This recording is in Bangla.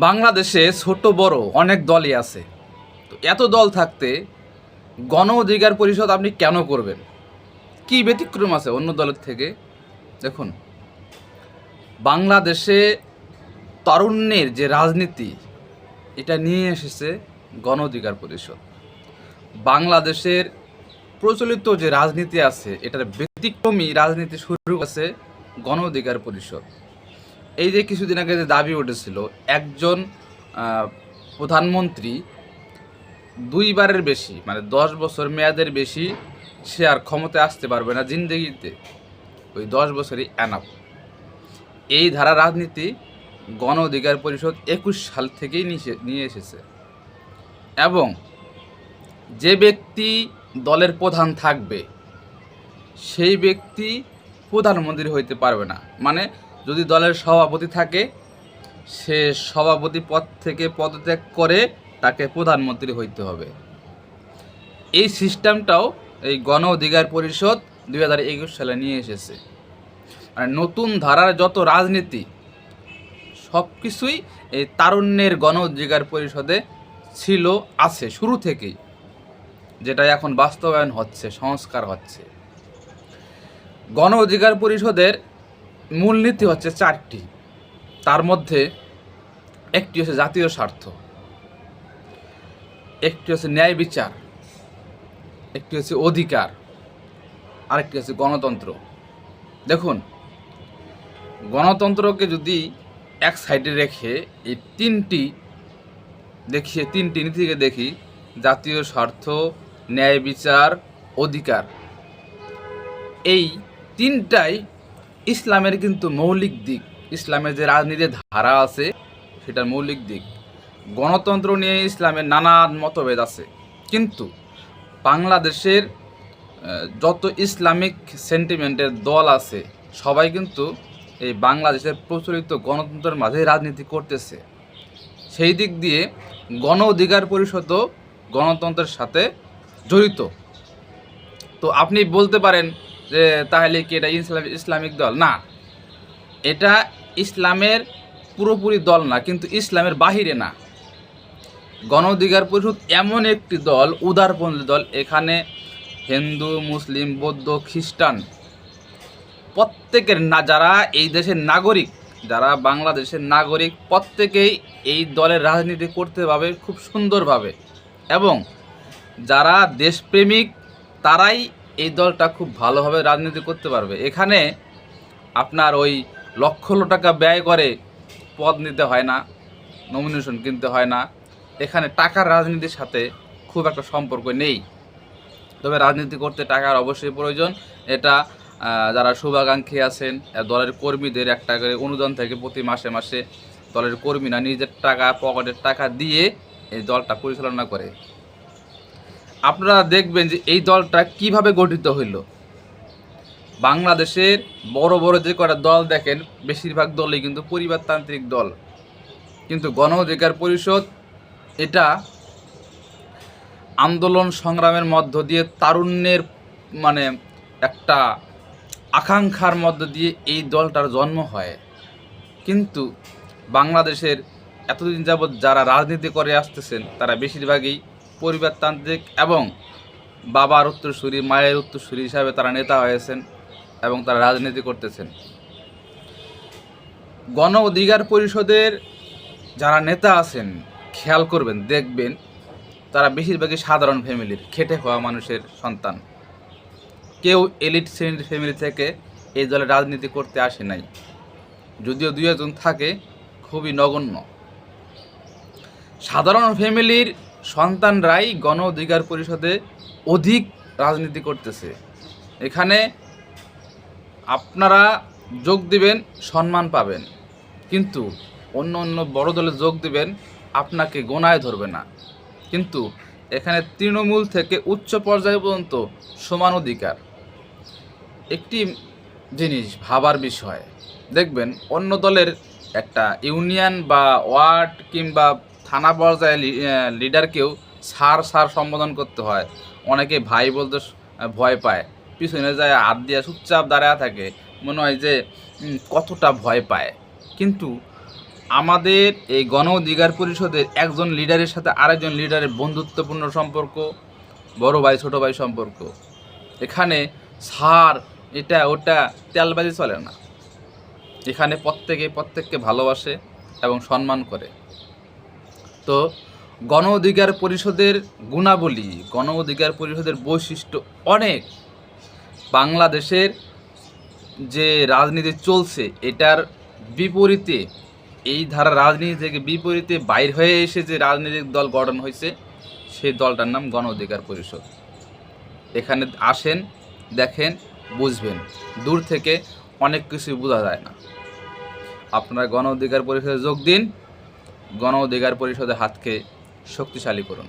বাংলাদেশে ছোট বড় অনেক দলই আছে। তো এত দল থাকতে গণ অধিকার পরিষদ আপনি কেন করবেন? কি ব্যতিক্রম আছে অন্য দলের থেকে? দেখুন, বাংলাদেশে তারুণ্যের যে রাজনীতি, এটা নিয়ে এসেছে গণ অধিকার পরিষদ। বাংলাদেশের প্রচলিত যে রাজনীতি আছে, এটার ব্যতিক্রমী রাজনীতি শুরু আছে গণ অধিকার পরিষদ। এই যে কিছুদিন আগে যে দাবি উঠেছিল, একজন প্রধানমন্ত্রী দুইবারের বেশি, মানে 10 বছর মেয়াদের বেশি সে আর ক্ষমতায় আসতে পারবে না জিন্দেগিতে, ওই 10 বছরই এনাফ। এই ধারা রাজনীতি গণ অধিকার পরিষদ 21 সাল থেকেই নিয়ে এসেছে। এবং যে ব্যক্তি দলের প্রধান থাকবে সেই ব্যক্তি প্রধানমন্ত্রী হইতে পারবে না। মানে যদি দলের সভাপতি থাকে, সে সভাপতি পদ থেকে পদত্যাগ করে তাকে প্রধানমন্ত্রী হইতে হবে। এই সিস্টেমটাও এই গণ অধিকার পরিষদ 2021 সালে নিয়ে এসেছে। মানে নতুন ধারার যত রাজনীতি সব কিছুই এই তারুণ্যের গণ অধিকার পরিষদে ছিল, আছে শুরু থেকেই, যেটা এখন বাস্তবায়ন হচ্ছে, সংস্কার হচ্ছে। গণ অধিকার পরিষদের মূলনীতি হচ্ছে 4টি। তার মধ্যে একটি হচ্ছে জাতীয় স্বার্থ, একটি হচ্ছে ন্যায় বিচার, একটি হচ্ছে অধিকার, আরেকটি হচ্ছে গণতন্ত্র। দেখুন, গণতন্ত্রকে যদি এক সাইডে রেখে এই তিনটি নীতিকে দেখি, জাতীয় স্বার্থ, ন্যায় বিচার, অধিকার, এই তিনটাই ইসলামের কিন্তু মৌলিক দিক। ইসলামের যে রাজনীতির ধারা আছে সেটার মৌলিক দিক। গণতন্ত্র নিয়ে ইসলামের নানান মতভেদ আছে, কিন্তু বাংলাদেশের যত ইসলামিক সেন্টিমেন্টের দল আছে সবাই কিন্তু এই বাংলাদেশের প্রচলিত গণতন্ত্রের মাঝে রাজনীতি করতেছে। সেই দিক দিয়ে গণ অধিকার পরিষদও গণতন্ত্রের সাথে জড়িত। তো আপনি বলতে পারেন যে তাহলে কি এটা ইসলামিক দল? না, এটা ইসলামের পুরোপুরি দল না, কিন্তু ইসলামের বাহিরে না। গণ অধিকার পরিষদ এমন একটি দল, উদারপন্থী দল। এখানে হিন্দু, মুসলিম, বৌদ্ধ, খ্রিস্টান প্রত্যেকের যারা এই দেশের নাগরিক, যারা বাংলাদেশের নাগরিক, প্রত্যেকেই এই দলের রাজনীতি করতে পারবে খুব সুন্দরভাবে। এবং যারা দেশপ্রেমিক তারাই এই দলটা খুব ভালোভাবে রাজনীতি করতে পারবে। এখানে আপনার ওই লক্ষ টাকা ব্যয় করে পদ নিতে হয় না, নমিনেশন কিনতে হয় না। এখানে টাকার রাজনীতির সাথে খুব একটা সম্পর্ক নেই। তবে রাজনীতি করতে টাকার অবশ্যই প্রয়োজন। এটা যারা শুভাকাঙ্ক্ষী আছেন, দলের কর্মীদের একটা করে অনুদান থেকে প্রতি মাসে মাসে দলের কর্মীরা নিজের টাকা, পকেটের টাকা দিয়ে এই দলটা পরিচালনা করে। আপনারা দেখবেন যে এই দলটা কিভাবে গঠিত হইল। বাংলাদেশের বড় বড় যে কটা দল দেখেন, বেশিরভাগ দলই কিন্তু পরিবারতান্ত্রিক দল। কিন্তু গণ অধিকার পরিষদ এটা আন্দোলন সংগ্রামের মধ্য দিয়ে, তারুণ্যের মানে একটা আকাঙ্ক্ষার মধ্য দিয়ে এই দলটার জন্ম হয়। কিন্তু বাংলাদেশের এতদিন যাবৎ যারা রাজনীতি করে আসতেছেন তারা বেশিরভাগই পরিবারতান্ত্রিক এবং বাবার উত্তরসূরি, মায়ের উত্তরসূরি হিসাবে তারা নেতা হয়েছেন এবং তারা রাজনীতি করতেছেন। গণ অধিকার পরিষদের যারা নেতা আছেন, খেয়াল করবেন, দেখবেন তারা বেশিরভাগই সাধারণ ফ্যামিলির, খেটে খাওয়া মানুষের সন্তান। কেউ এলিট শ্রেণীর ফ্যামিলি থেকে এই দলে রাজনীতি করতে আসে নাই, যদিও 2-1 জন থাকে, খুবই নগণ্য। সাধারণ ফ্যামিলির সন্তানরাই গণ অধিকার পরিষদে অধিক রাজনীতি করতেছে। এখানে আপনারা যোগ দিবেন, সম্মান পাবেন, কিন্তু অন্য অন্য বড় দলে যোগ দিবেন, আপনাকে গোনায় ধরবে না। কিন্তু এখানে তৃণমূল থেকে উচ্চ পর্যায় পর্যন্ত সমান অধিকার। একটি জিনিস ভাবার বিষয়, দেখবেন অন্য দলের একটা ইউনিয়ন বা ওয়ার্ড কিংবা থানা পর্যায়ে লিডারকেও স্যার সম্বোধন করতে হয়। অনেকে ভাই বলতে ভয় পায়, পিছনে যায় হাত দিয়ে চুপচাপ দাঁড়ায় থাকে, মনে হয় যে কতটা ভয় পায়। কিন্তু আমাদের এই গণ অধিকার পরিষদের একজন লিডারের সাথে আরেকজন লিডারের বন্ধুত্বপূর্ণ সম্পর্ক, বড় ভাই ছোট ভাই সম্পর্ক। এখানে সার এটা ওটা তেলবাজি চলে না। এখানে প্রত্যেককে ভালোবাসে এবং সম্মান করে। তো গণ অধিকার পরিষদের গুণাবলী, গণ অধিকার পরিষদের বৈশিষ্ট্য অনেক। বাংলাদেশের যে রাজনীতি চলছে এটার বিপরীতে, এই ধারা রাজনীতি থেকে বিপরীতে বাইর হয়ে এসে যে রাজনৈতিক দল গঠন হয়েছে সেই দলটার নাম গণ অধিকার পরিষদ। এখানে আসেন, দেখেন, বুঝবেন। দূর থেকে অনেক কিছু বোঝা যায় না। আপনারা গণ অধিকার পরিষদে যোগ দিন, গণ অধিকার পরিষদের হাতকে শক্তিশালী করুন।